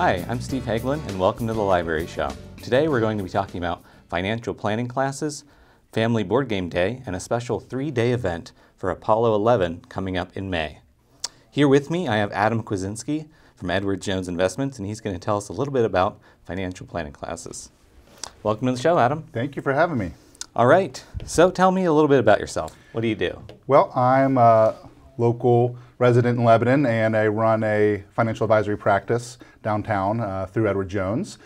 Hi, I'm Steve Hagelin, and welcome to the Library Show. Today we're going to be talking about financial planning classes, family board game day, and a special 3-day event for Apollo 11 coming up in May. Here with me I have Adam Kwasinski from Edward Jones Investments, and he's going to tell us a little bit about financial planning classes. Welcome to the show, Adam. Thank you for having me. All right, so tell me a little bit about yourself. What do you do? Well, I'm a local resident in Lebanon, and I run a financial advisory practice downtown through Edward Jones.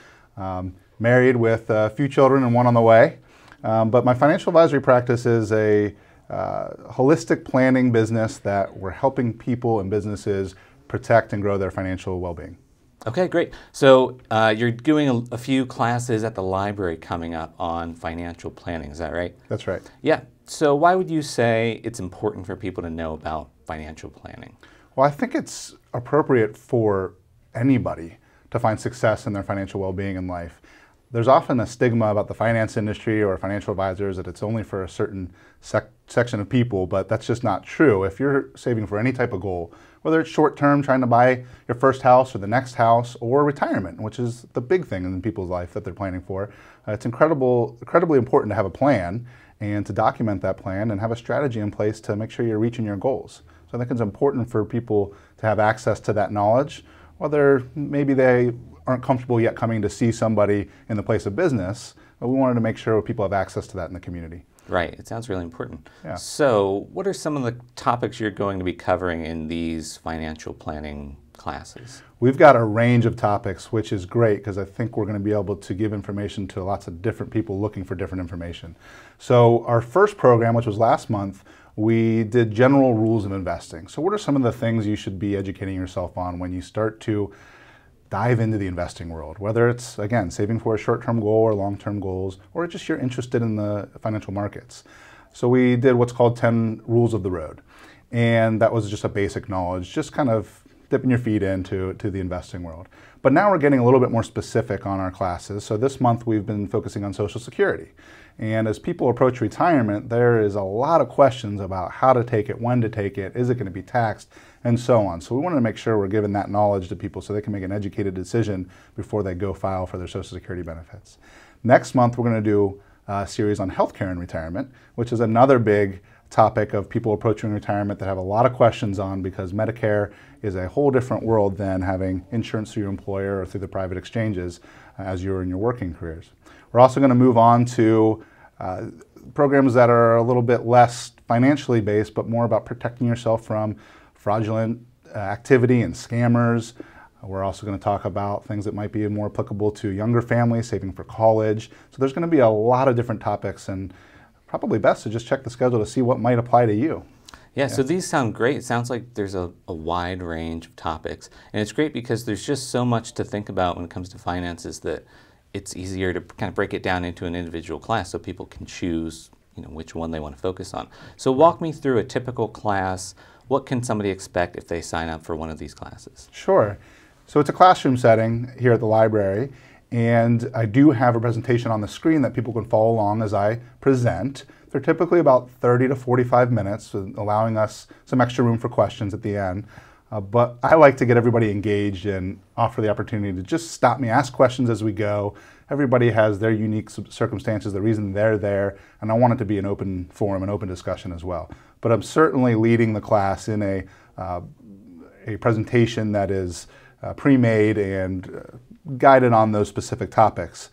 Married with a few children and one on the way. But my financial advisory practice is a holistic planning business that we're helping people and businesses protect and grow their financial well-being. Okay, great. So you're doing a few classes at the library coming up on financial planning, is that right? That's right. Yeah. So why would you say it's important for people to know about financial planning? Well, I think it's appropriate for anybody to find success in their financial well-being in life. There's often a stigma about the finance industry or financial advisors that it's only for a certain section of people, but that's just not true. If you're saving for any type of goal, whether it's short-term, trying to buy your first house or the next house, or retirement, which is the big thing in people's life that they're planning for, it's incredibly important to have a plan and to document that plan and have a strategy in place to make sure you're reaching your goals. So I think it's important for people to have access to that knowledge, whether maybe they aren't comfortable yet coming to see somebody in the place of business, but we wanted to make sure people have access to that in the community. Right, it sounds really important. Yeah. So what are some of the topics you're going to be covering in these financial planning classes? We've got a range of topics, which is great because I think we're going to be able to give information to lots of different people looking for different information. So our first program, which was last month, we did general rules of investing. So what are some of the things you should be educating yourself on when you start to dive into the investing world, whether it's, again, saving for a short-term goal or long-term goals, or just you're interested in the financial markets. So we did what's called 10 rules of the road. And that was just a basic knowledge, just kind of dipping your feet into the investing world. But now we're getting a little bit more specific on our classes. So this month we've been focusing on Social Security. And as people approach retirement, there is a lot of questions about how to take it, when to take it, is it going to be taxed, and so on. So we wanted to make sure we're giving that knowledge to people so they can make an educated decision before they go file for their Social Security benefits. Next month we're going to do a series on healthcare and retirement, which is another big topic of people approaching retirement that have a lot of questions on, because Medicare is a whole different world than having insurance through your employer or through the private exchanges as you're in your working careers. We're also going to move on to programs that are a little bit less financially based, but more about protecting yourself from fraudulent activity and scammers. We're also going to talk about things that might be more applicable to younger families, saving for college. So there's going to be a lot of different topics, and probably best to just check the schedule to see what might apply to you. Yeah, so these sound great. It sounds like there's a wide range of topics. And it's great because there's just so much to think about when it comes to finances that it's easier to kind of break it down into an individual class so people can choose, which one they want to focus on. So walk me through a typical class. What can somebody expect if they sign up for one of these classes? Sure. So it's a classroom setting here at the library, and I do have a presentation on the screen that people can follow along as I present. They're typically about 30 to 45 minutes, allowing us some extra room for questions at the end. But I like to get everybody engaged and offer the opportunity to just stop me, ask questions as we go. Everybody has their unique circumstances, the reason they're there, and I want it to be an open forum, an open discussion as well. But I'm certainly leading the class in a presentation that is pre-made and guided on those specific topics.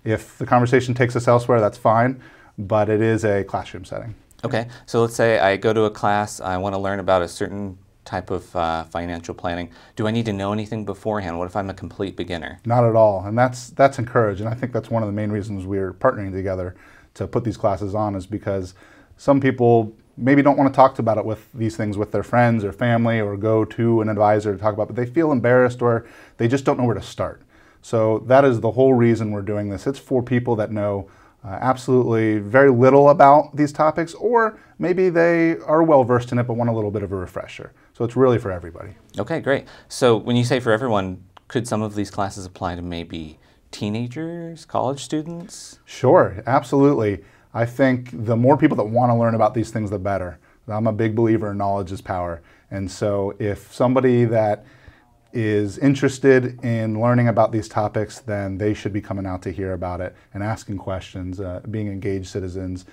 If the conversation takes us elsewhere, that's fine, but it is a classroom setting. Okay, so let's say I go to a class, I want to learn about a certain type of financial planning. Do I need to know anything beforehand? What if I'm a complete beginner? Not at all, and that's encouraged, and I think that's one of the main reasons we're partnering together to put these classes on, is because some people maybe don't want to talk about it with these things with their friends or family, or go to an advisor to talk about it, but they feel embarrassed or they just don't know where to start. So that is the whole reason we're doing this. It's for people that know absolutely very little about these topics, or maybe they are well versed in it but want a little bit of a refresher. So it's really for everybody. Okay, great. So when you say for everyone, could some of these classes apply to maybe teenagers, college students? Sure, absolutely. I think the more people that want to learn about these things, the better. I'm a big believer in knowledge is power. And so if somebody that is interested in learning about these topics, then they should be coming out to hear about it and asking questions, being engaged citizens.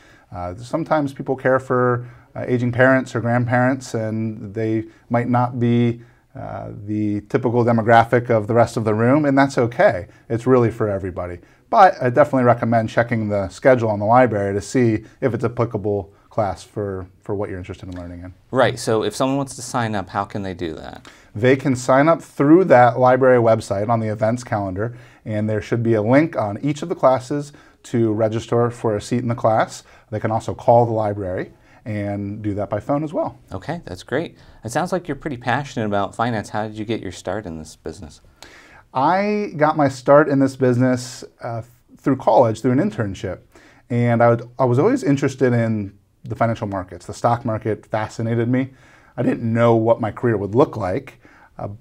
Sometimes people care for aging parents or grandparents, and they might not be the typical demographic of the rest of the room, and that's okay. It's really for everybody. But I definitely recommend checking the schedule on the library to see if it's applicable class for what you're interested in learning in. Right, so if someone wants to sign up, how can they do that? They can sign up through that library website on the events calendar, and there should be a link on each of the classes to register for a seat in the class. They can also call the library and do that by phone as well. Okay, that's great. It sounds like you're pretty passionate about finance. How did you get your start in this business? I got my start in this business through college, through an internship. And I was always interested in the financial markets. The stock market fascinated me. I didn't know what my career would look like,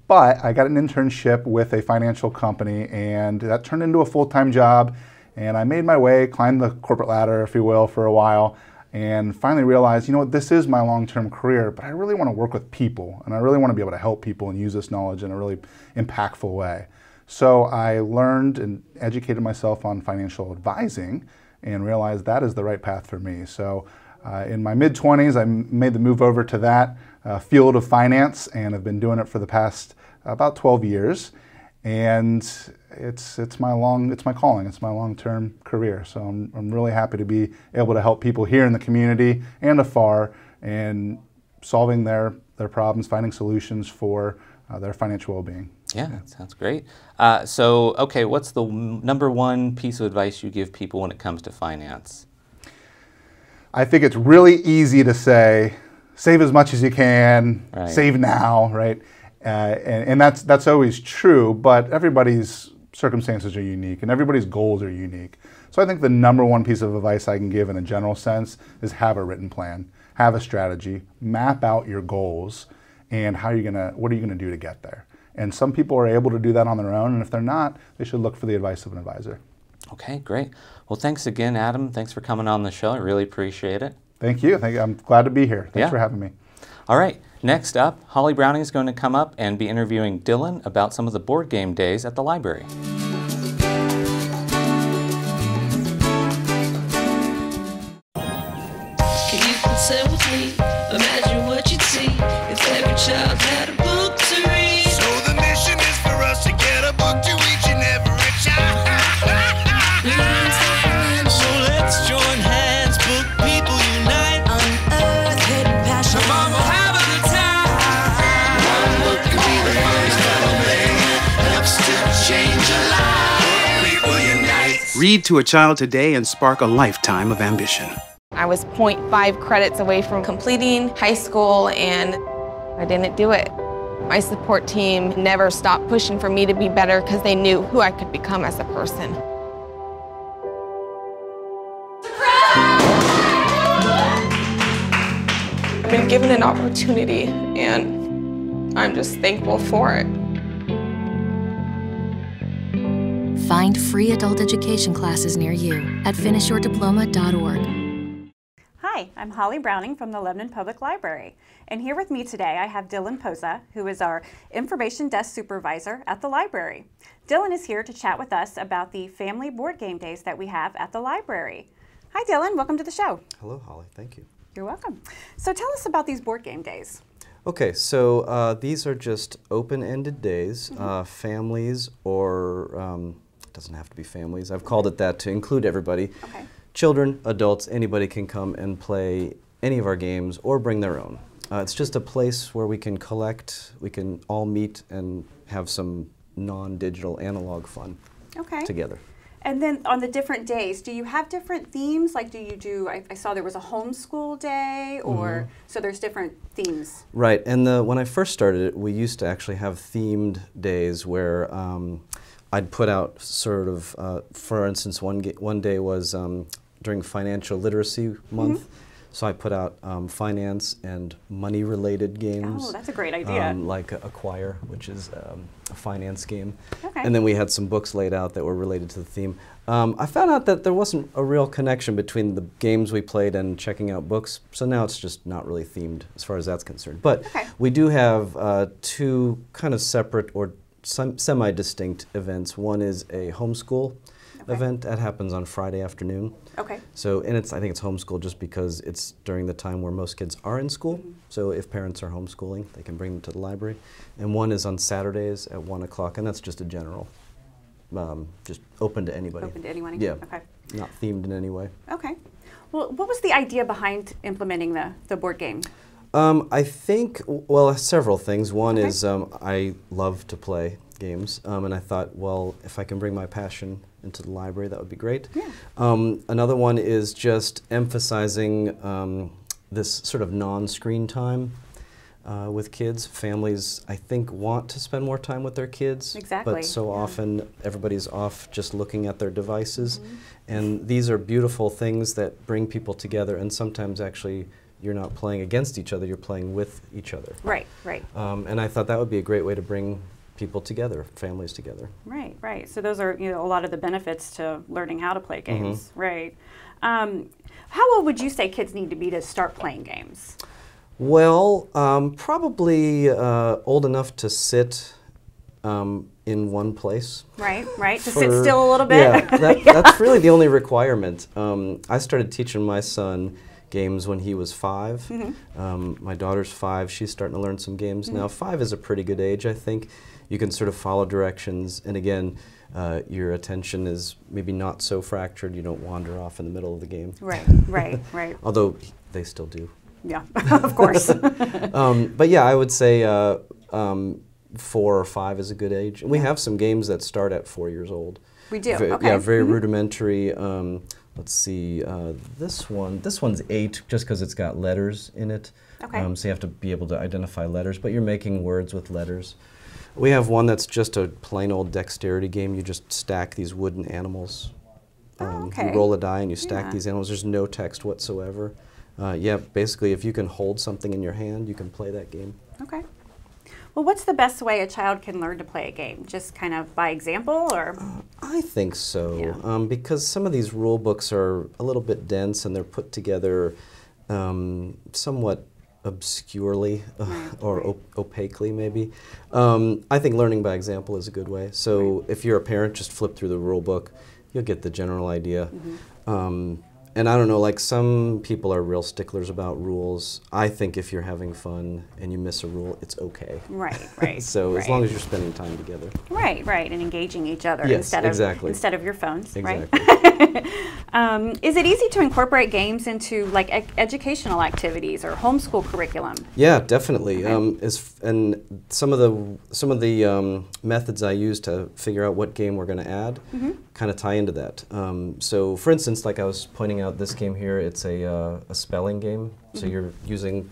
but I got an internship with a financial company, and that turned into a full-time job. And I made my way, climbed the corporate ladder, if you will, for a while, and finally realized, you know what, this is my long-term career, but I really want to work with people, and I really want to be able to help people and use this knowledge in a really impactful way. So I learned and educated myself on financial advising and realized that is the right path for me. So in my mid-20s, I made the move over to that field of finance, and I've been doing it for the past about 12 years. And it's my calling, it's my long-term career. So I'm really happy to be able to help people here in the community and afar and solving their problems, finding solutions for their financial well-being. Yeah, that sounds great. Okay, what's the number one piece of advice you give people when it comes to finance? I think it's really easy to say, save as much as you can, right. Save now, right? And that's always true, but everybody's circumstances are unique and everybody's goals are unique. So I think the number one piece of advice I can give in a general sense is have a written plan, have a strategy, map out your goals, and what are you gonna do to get there. And some people are able to do that on their own, and if they're not, they should look for the advice of an advisor. Okay, great. Well, thanks again, Adam. Thanks for coming on the show. I really appreciate it. Thank you. I'm glad to be here. Thanks for having me. All right, next up, Holly Browning is going to come up and be interviewing Dylan about some of the board game days at the library. Can you consent with me? Imagine what you'd see if every child had a book to read. So the mission is for us to get a book to each and every child. So let's join hands, book people unite, unearth hidden passion. Come on, we'll have a good time. One book could be the finest thing, helps to change a life. People unite. Read to a child today and spark a lifetime of ambition. I was 0.5 credits away from completing high school, and I didn't do it. My support team never stopped pushing for me to be better because they knew who I could become as a person. I've been given an opportunity, and I'm just thankful for it. Find free adult education classes near you at finishyourdiploma.org. Hi, I'm Holly Browning from the Lebanon Public Library, and here with me today I have Dylan Poza, who is our Information Desk Supervisor at the library. Dylan is here to chat with us about the family board game days that we have at the library. Hi Dylan, welcome to the show. Hello Holly, thank you. You're welcome. So tell us about these board game days. Okay, so these are just open-ended days. Families or, it doesn't have to be families, I've called it that to include everybody. Okay. Children, adults, anybody can come and play any of our games or bring their own. It's just a place where we can collect, we can all meet and have some non-digital analog fun together. And then on the different days, do you have different themes? Like I saw there was a homeschool day, or so there's different themes. Right, and when I first started it, we used to actually have themed days where I'd put out sort of, for instance, one day was during Financial Literacy Month. So I put out finance and money-related games. Oh, that's a great idea. Like Acquire, which is a finance game. Okay. And then we had some books laid out that were related to the theme. I found out that there wasn't a real connection between the games we played and checking out books, so now it's just not really themed as far as that's concerned. But we do have two kind of separate or semi-distinct events. One is a homeschool event that happens on Friday afternoon. Okay. So, and I think it's homeschool just because it's during the time where most kids are in school. So if parents are homeschooling, they can bring them to the library. And one is on Saturdays at 1 o'clock, and that's just a general, just open to anybody. Open to anyone? Yeah. Okay. Not themed in any way. Okay. Well, what was the idea behind implementing the board game? I think, well, several things. One is I love to play games, and I thought, well, if I can bring my passion into the library, that would be great. Yeah. Another one is just emphasizing this sort of non-screen time with kids. Families, I think, want to spend more time with their kids. Exactly. But so often everybody's off just looking at their devices. And these are beautiful things that bring people together, and sometimes actually you're not playing against each other, you're playing with each other. Right, right. And I thought that would be a great way to bring people together, families together. Right, right. So those are, you know, a lot of the benefits to learning how to play games. Right. How old would you say kids need to be to start playing games? Well, probably old enough to sit in one place. Right, right. To sit still a little bit. Yeah, that's really the only requirement. I started teaching my son games when he was 5. My daughter's 5. She's starting to learn some games now. 5 is a pretty good age, I think. You can sort of follow directions, and again, your attention is maybe not so fractured. You don't wander off in the middle of the game. Right, right, right. Although they still do. Yeah, of course. But yeah, I would say 4 or 5 is a good age. And we have some games that start at 4 years old. We do. Yeah, very rudimentary. Let's see, this one's 8 just because it's got letters in it. Okay. So you have to be able to identify letters, but you're making words with letters. We have one that's just a plain old dexterity game. You just stack these wooden animals. You roll a die and you stack these animals. There's no text whatsoever. Yeah, basically if you can hold something in your hand, you can play that game. Okay. Well, what's the best way a child can learn to play a game? Just kind of by example, or? I think so, because some of these rule books are a little bit dense and they're put together somewhat obscurely or opaquely, maybe. I think learning by example is a good way. So if you're a parent, just flip through the rule book. You'll get the general idea. And I don't know, like some people are real sticklers about rules. I think if you're having fun and you miss a rule, it's okay. Right, right. So as long as you're spending time together. Right, right, and engaging each other instead of your phones, right? Is it easy to incorporate games into like educational activities or homeschool curriculum? Yeah, definitely. And some of the methods I use to figure out what game we're going to add kind of tie into that. So, for instance, like I was pointing out, this game here, it's a spelling game. So you're using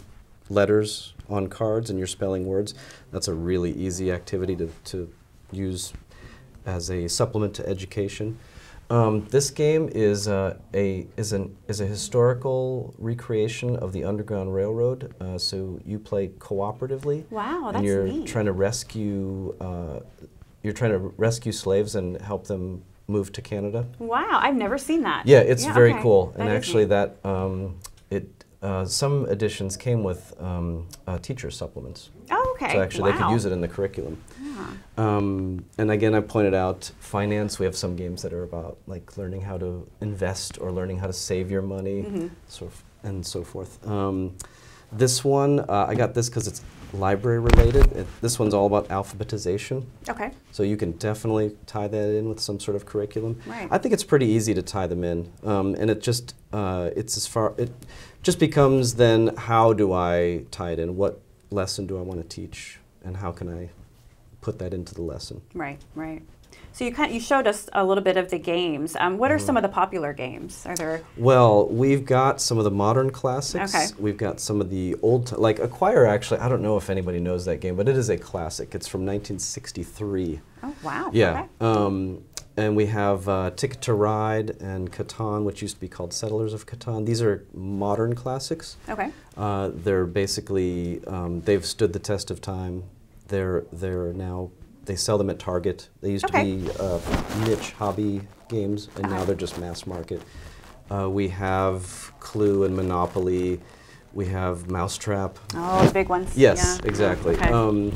letters on cards and you're spelling words. That's a really easy activity to use as a supplement to education. This game is a historical recreation of the Underground Railroad. So you play cooperatively. Wow, that's and you're neat. trying to rescue slaves and help them move to Canada. Wow, I've never seen that. Yeah, it's very cool. That and is actually, neat. some editions came with teacher supplements. Oh, okay. So actually, they could use it in the curriculum. And again, I pointed out finance. We have some games that are about like learning how to invest or learning how to save your money, and so forth. This one, I got this because it's library related. This one's all about alphabetization. Okay. So you can definitely tie that in with some sort of curriculum. Right. I think it's pretty easy to tie them in, and it just it just becomes then how do I tie it in? What lesson do I want to teach, and how can I put that into the lesson? Right, right. So you showed us a little bit of the games. What are some of the popular games? Are there? Well, we've got some of the modern classics. Okay. We've got some of the old, like Acquire. Actually, I don't know if anybody knows that game, but it is a classic. It's from 1963. Oh wow. Yeah. Okay. And we have Ticket to Ride and Catan, which used to be called Settlers of Catan. These are modern classics. Okay. They're basically, they've stood the test of time. They're now, they sell them at Target. They used to be niche hobby games, and now they're just mass market. We have Clue and Monopoly. We have Mousetrap. Oh, the big ones. Yes, yeah. exactly. Okay.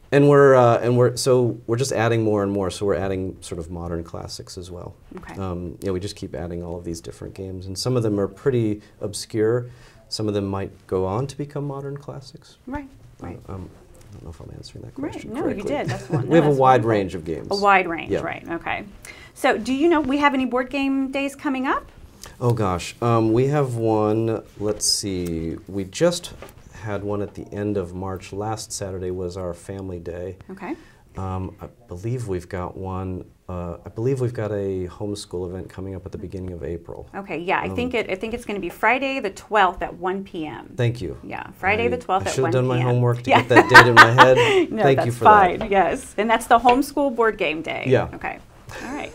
And we're just adding more and more. So we're adding sort of modern classics as well. Okay. Yeah, we just keep adding all of these different games, and some of them are pretty obscure. Some of them might go on to become modern classics. Right. Right. I don't know if I'm answering that question No, correctly. you did. That's one. We have a wide range of games. A wide range, Yeah. right? Okay. So, do you know we have any board game days coming up? Oh gosh, we have one. Let's see. We just had one at the end of March. Last Saturday was our family day. Okay. I believe we've got one. I believe we've got a homeschool event coming up at the beginning of April. Okay. Yeah, I think it's going to be Friday the 12th at 1 p.m. Thank you. Yeah, Friday the 12th I at 1 p.m. should have done my homework to get that date in my head. No, Thank that's you for fine. that. Yes, and that's the homeschool board game day. Yeah. Okay. All right.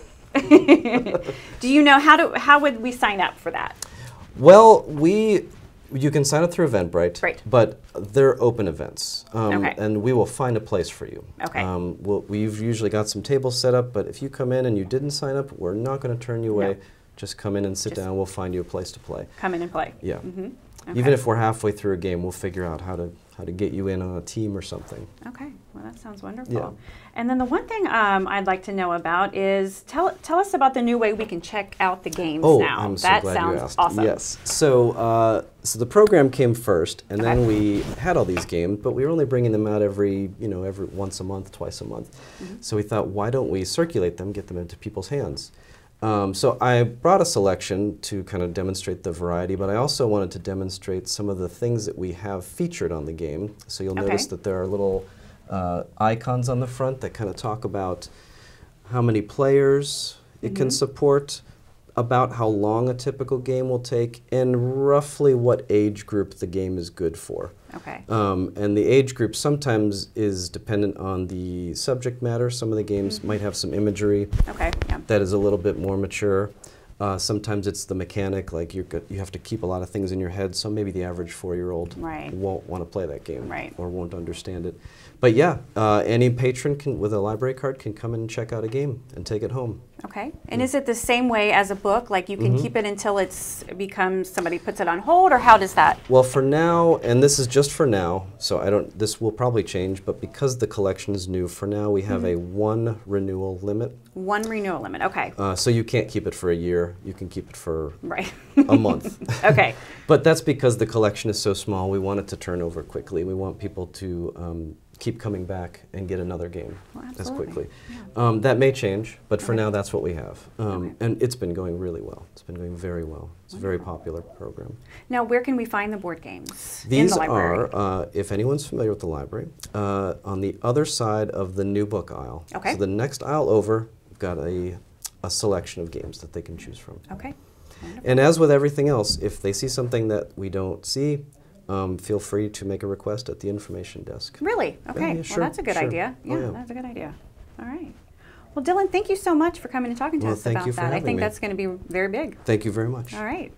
Do you know how would we sign up for that? Well, you can sign up through Eventbrite, Right. but they're open events, Okay. and we will find a place for you. Okay. We've usually got some tables set up, but if you come in and you didn't sign up, we're not going to turn you away. No. Just come in and sit down. We'll find you a place to play. Come in and play. Yeah. Okay. Even if we're halfway through a game, we'll figure out how to get you in on a team or something. Okay, well that sounds wonderful. Yeah. And then the one thing I'd like to know about is tell us about the new way we can check out the games now. I'm so that glad sounds you asked. awesome. Yes. So the program came first, and then we had all these games, but we were only bringing them out every once a month, twice a month. So we thought, why don't we circulate them, get them into people's hands? So I brought a selection to kind of demonstrate the variety, but I also wanted to demonstrate some of the things that we have featured on the game. So you'll notice that there are little icons on the front that kind of talk about how many players it can support, about how long a typical game will take, and roughly what age group the game is good for. Okay. And the age group sometimes is dependent on the subject matter. Some of the games might have some imagery that is a little bit more mature. Sometimes it's the mechanic, like you have to keep a lot of things in your head, so maybe the average 4-year-old won't want to play that game or won't understand it. But yeah, any patron with a library card can come in and check out a game and take it home. Okay. And is it the same way as a book? Like you can keep it until it becomes somebody puts it on hold, or how does that? Well, for now, and this is just for now, so this will probably change, but because the collection is new, for now we have a 1 renewal limit. 1 renewal limit, okay. So you can't keep it for a year, you can keep it for a month. Okay. But that's because the collection is so small, we want it to turn over quickly. We want people to keep coming back and get another game as quickly. Yeah. That may change, but for now that's what we have. And it's been going really well. It's been going very well. It's a very popular program. Now, where can we find the board games These in the library? are, if anyone's familiar with the library, on the other side of the new book aisle. Okay. So the next aisle over, we've got a selection of games that they can choose from. Okay. Wonderful. And as with everything else, if they see something that we don't see, feel free to make a request at the information desk. Really? Okay. Yeah, sure, well, that's a good idea. Yeah, that's a good idea. All right. Well, Dylan, thank you so much for coming and talking to us about that. I think that's going to be very big. Thank you very much. All right.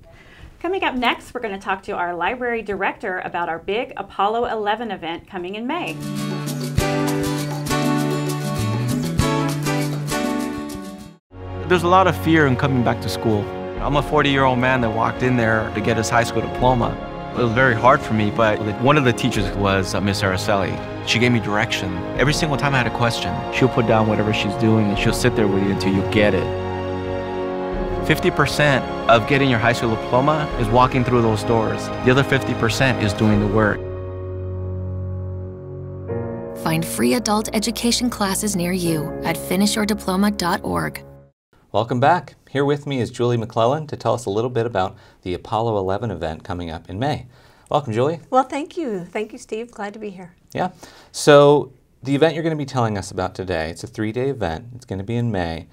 Coming up next, we're going to talk to our library director about our big Apollo 11 event coming in May. There's a lot of fear in coming back to school. I'm a 40-year-old man that walked in there to get his high school diploma. It was very hard for me, but one of the teachers was Miss Araceli. She gave me direction. Every single time I had a question, she'll put down whatever she's doing and she'll sit there with you until you get it. 50% of getting your high school diploma is walking through those doors. The other 50% is doing the work. Find free adult education classes near you at finishyourdiploma.org. Welcome back. Here with me is Julie McClellan to tell us a little bit about the Apollo 11 event coming up in May. Welcome, Julie. Well, thank you. Thank you, Steve. Glad to be here. Yeah. So the event you're going to be telling us about today, it's a 3-day event. It's going to be in May.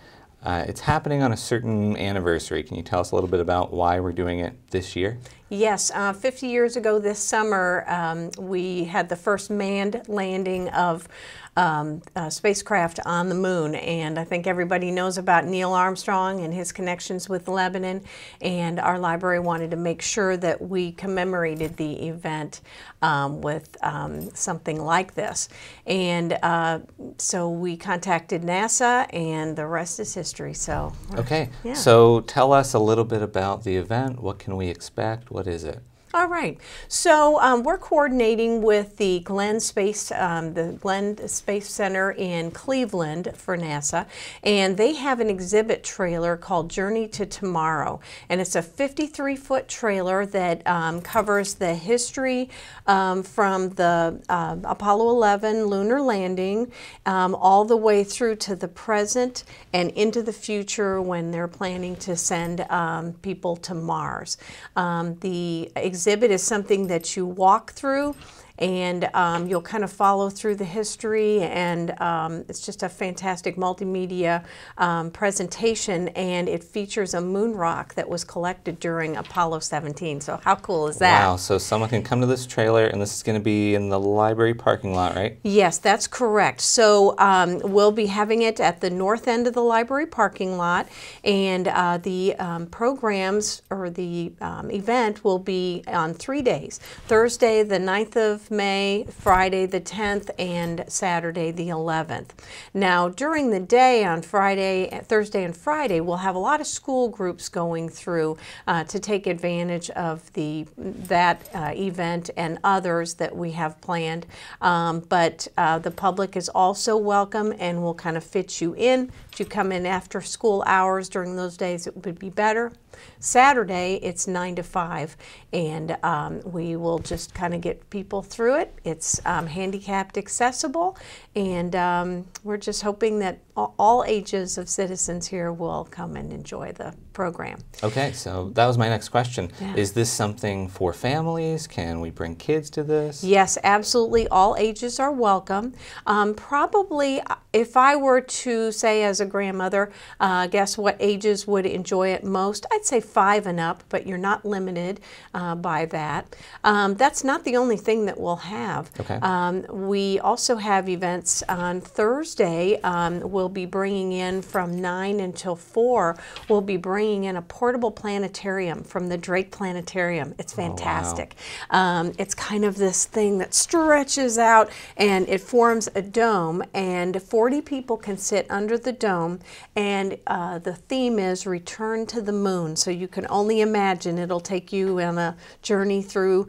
It's happening on a certain anniversary. Can you tell us a little bit about why we're doing it this year? Yes, 50 years ago this summer, we had the first manned landing of spacecraft on the moon, and I think everybody knows about Neil Armstrong and his connections with Lebanon, and our library wanted to make sure that we commemorated the event with something like this. And so we contacted NASA, and the rest is history. So okay, yeah. So tell us a little bit about the event. What can we expect? What is it? All right. So we're coordinating with the Glenn Space Center in Cleveland for NASA, and they have an exhibit trailer called Journey to Tomorrow, and it's a 53-foot trailer that covers the history from the Apollo 11 lunar landing all the way through to the present and into the future when they're planning to send people to Mars. The exhibit is something that you walk through, and you'll kind of follow through the history, and it's just a fantastic multimedia presentation, and it features a moon rock that was collected during Apollo 17. So how cool is that? Wow, so someone can come to this trailer, and this is going to be in the library parking lot, right? Yes, that's correct. So we'll be having it at the north end of the library parking lot, and the programs, or the event, will be on 3 days. Thursday the 9th of May, Friday the 10th, and Saturday the 11th. Now during the day on Thursday and Friday, we'll have a lot of school groups going through to take advantage of that event and others that we have planned. But the public is also welcome, and we'll kind of fit you in. If you come in after school hours during those days, it would be better. Saturday, it's 9 to 5, and we will just kind of get people through it. It's handicapped accessible, and we're just hoping that all ages of citizens here will come and enjoy the program. Okay, so that was my next question. Yeah. Is this something for families? Can we bring kids to this? Yes, absolutely. All ages are welcome. Probably, if I were to say as a grandmother, guess what ages would enjoy it most? I'd say 5 and up, but you're not limited by that. That's not the only thing that we'll have. Okay. We also have events on Thursday. We'll be bringing in from 9 until 4. We'll be bringing in a portable planetarium from the Drake Planetarium. It's fantastic. Oh, wow. It's kind of this thing that stretches out, and it forms a dome, and 40 people can sit under the dome, and the theme is Return to the Moon. So you can only imagine it'll take you on a journey through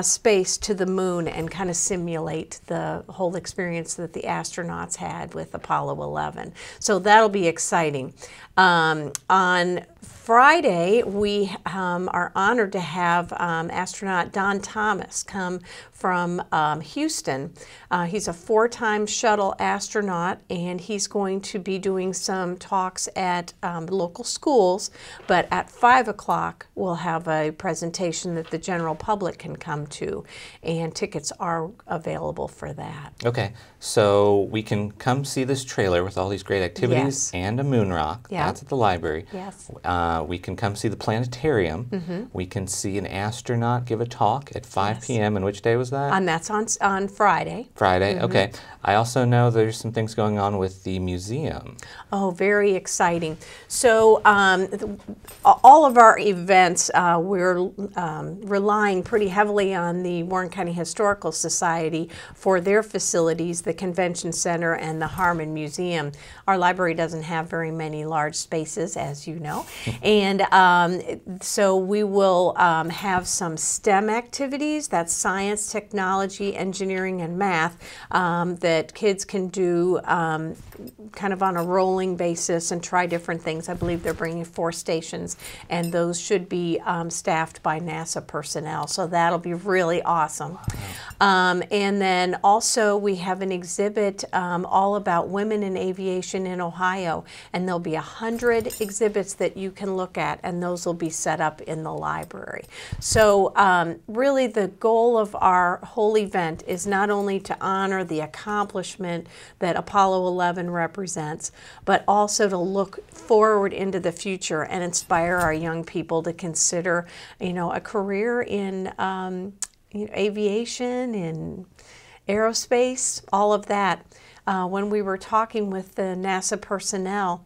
space to the moon and kind of simulate the whole experience that the astronauts had with Apollo 11. So that'll be exciting. On Friday, we are honored to have astronaut Don Thomas come from Houston. He's a 4-time shuttle astronaut, and he's going to be doing some talks at local schools, but at 5 o'clock we'll have a presentation that the general public can come to, and tickets are available for that. Okay, so we can come see this trailer with all these great activities. Yes. And a moon rock. Yeah. That's at the library. Yes. We can come see the planetarium. Mm-hmm. We can see an astronaut give a talk at 5 Yes. p.m. And which day was that? And that's on Friday. Friday, Mm-hmm. okay. I also know there's some things going on with the museum. Oh, very exciting. So all of our events, we're relying pretty heavily on the Warren County Historical Society for their facilities, the Convention Center and the Harmon Museum. Our library doesn't have very many large spaces, as you know, and so we will have some STEM activities, that's science, technology, engineering, and math, that kids can do kind of on a rolling basis and try different things. I believe they're bringing 4 stations, and those should be staffed by NASA personnel, so that'll be really awesome. And then also we have an exhibit all about women in aviation in Ohio, and there'll be 100 exhibits that you can look at, and those will be set up in the library. So really the goal of our whole event is not only to honor the accomplishment that Apollo 11 represents, but also to look forward into the future and inspire our young people to consider, a career in aviation, in aerospace, all of that. When we were talking with the NASA personnel,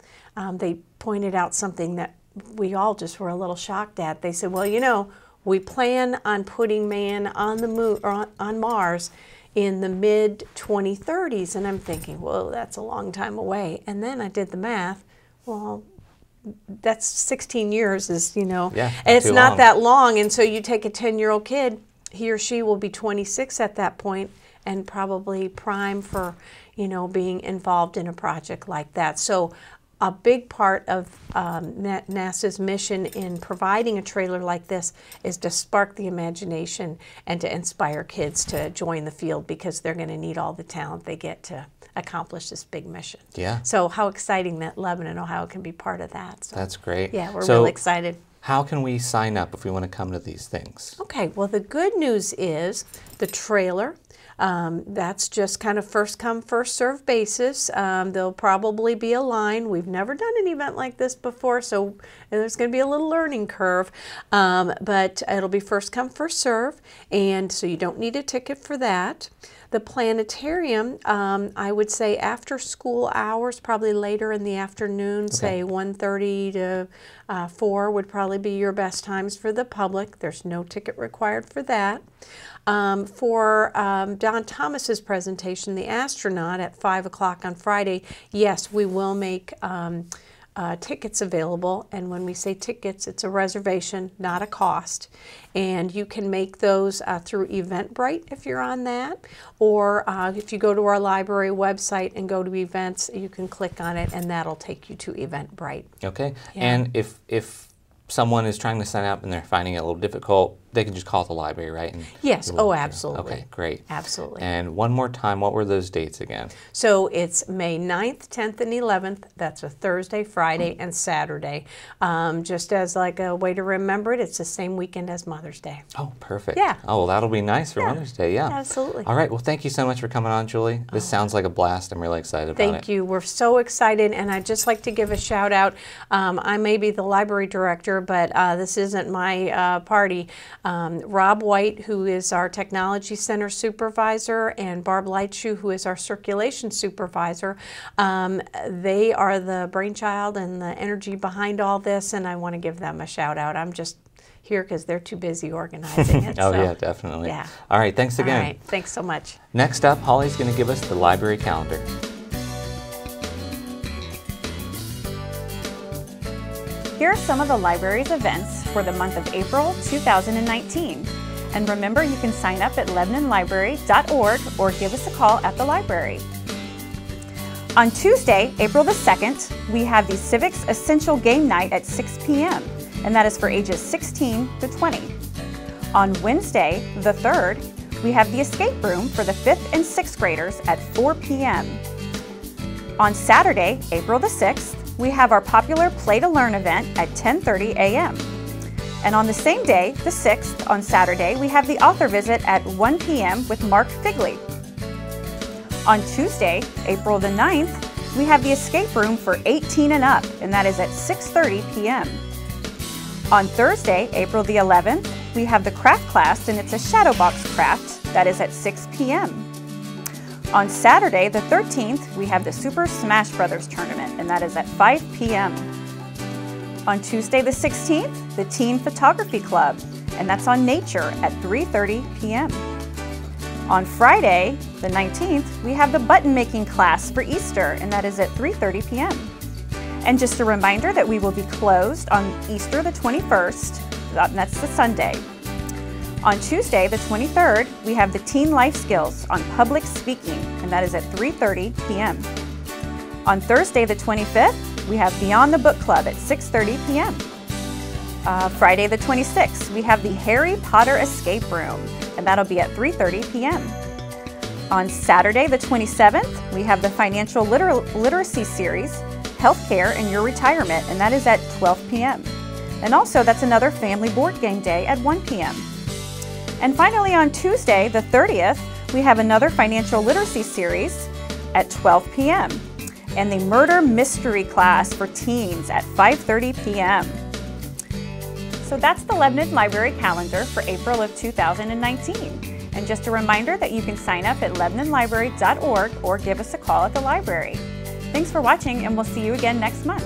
they pointed out something that we all just were a little shocked at. They said, well, we plan on putting man on the moon or on Mars in the mid-2030s. And I'm thinking, well, that's a long time away. And then I did the math. Well, that's 16 years is, yeah, and it's not that long. And so you take a 10-year-old kid, he or she will be 26 at that point and probably prime for, being involved in a project like that. So a big part of NASA's mission in providing a trailer like this is to spark the imagination and to inspire kids to join the field, because they're going to need all the talent they get to accomplish this big mission. Yeah. So how exciting that Lebanon, Ohio can be part of that. So, that's great. Yeah, we're really excited. How can we sign up if we want to come to these things? Okay, well, the good news is the trailer. That's just kind of first come, first served basis. There'll probably be a line. We've never done an event like this before, so there's going to be a little learning curve, but it'll be first come, first serve, and so you don't need a ticket for that. The planetarium, I would say after school hours, probably later in the afternoon, say 1:30 to 4 would probably be your best times for the public. There's no ticket required for that. For Don Thomas's presentation, the astronaut, at 5 o'clock on Friday, yes, we will make tickets available. And when we say tickets, it's a reservation, not a cost. And you can make those through Eventbrite if you're on that. Or if you go to our library website and go to events, you can click on it and that'll take you to Eventbrite. Okay. Yeah. And if someone is trying to sign up and they're finding it a little difficult, they can just call the library, right? And yes. Oh, absolutely. Okay, great. Absolutely. And one more time, what were those dates again? So it's May 9th, 10th, and 11th. That's a Thursday, Friday, and Saturday. Just as like a way to remember it, it's the same weekend as Mother's Day. Oh, perfect. Yeah. Oh, well, that'll be nice for Mother's Day, yeah. Absolutely. All right, well, thank you so much for coming on, Julie. This sounds like a blast. I'm really excited about it. Thank you. We're so excited, and I'd just like to give a shout out. I may be the library director, but this isn't my party. Rob White, who is our Technology Center Supervisor, and Barb Lightshoe, who is our Circulation Supervisor. They are the brainchild and the energy behind all this, and I want to give them a shout out. I'm just here because they're too busy organizing it. Oh, so, yeah, definitely. Yeah. All right, thanks again. All right, thanks so much. Next up, Holly's going to give us the library calendar. Here are some of the library's events for the month of April 2019. And remember, you can sign up at LebanonLibrary.org or give us a call at the library. On Tuesday, April the 2nd, we have the Civics Essential Game Night at 6 p.m. and that is for ages 16 to 20. On Wednesday, the 3rd, we have the Escape Room for the 5th and 6th graders at 4 p.m. On Saturday, April the 6th, we have our popular Play to Learn event at 10:30 a.m. And on the same day, the 6th, on Saturday, we have the author visit at 1 p.m. with Mark Figley. On Tuesday, April the 9th, we have the Escape Room for 18 and up, and that is at 6:30 p.m. On Thursday, April the 11th, we have the craft class, and it's a shadow box craft, that is at 6 p.m. On Saturday, the 13th, we have the Super Smash Brothers tournament, and that is at 5 p.m. On Tuesday, the 16th, the Teen Photography Club, and that's on Nature at 3:30 p.m. On Friday, the 19th, we have the button making class for Easter, and that is at 3:30 p.m. And just a reminder that we will be closed on Easter the 21st, and that's the Sunday. On Tuesday, the 23rd, we have the Teen Life Skills on Public Speaking, and that is at 3:30 p.m. On Thursday, the 25th, we have Beyond the Book Club at 6:30 p.m. Friday, the 26th, we have the Harry Potter Escape Room, and that'll be at 3:30 p.m. On Saturday, the 27th, we have the Financial Literacy Series, Healthcare and Your Retirement, and that is at 12 p.m. And also, that's another family board game day at 1 p.m. And finally, on Tuesday, the 30th, we have another financial literacy series at 12 p.m. and the murder mystery class for teens at 5:30 p.m. So that's the Lebanon Library calendar for April of 2019. And just a reminder that you can sign up at lebanonlibrary.org or give us a call at the library. Thanks for watching, and we'll see you again next month.